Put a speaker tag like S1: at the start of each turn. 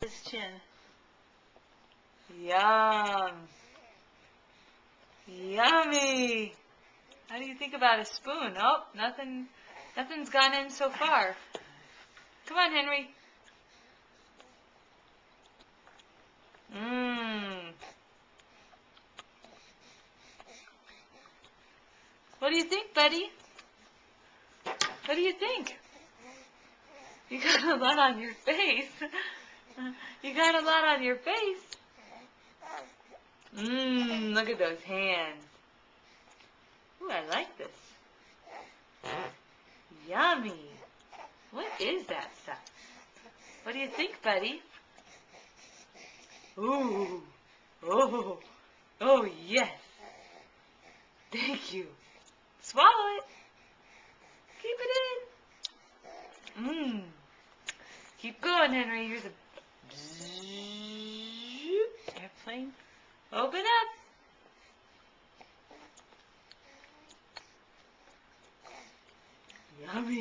S1: his chin. Yum. Yummy. How do you think about a spoon? Oh, nothing's gone in so far. Come on, Henry. Mmm. What do you think, buddy? What do you think? You got a lot on your face. You got a lot on your face. Mmm, look at those hands. Ooh, I like this. Yummy. What is that stuff? What do you think, buddy? Ooh. Oh. Oh, yes. Thank you. Swallow it. Keep it in. Mmm. Keep going, Henry. Here's a airplane. Open up. Yummy.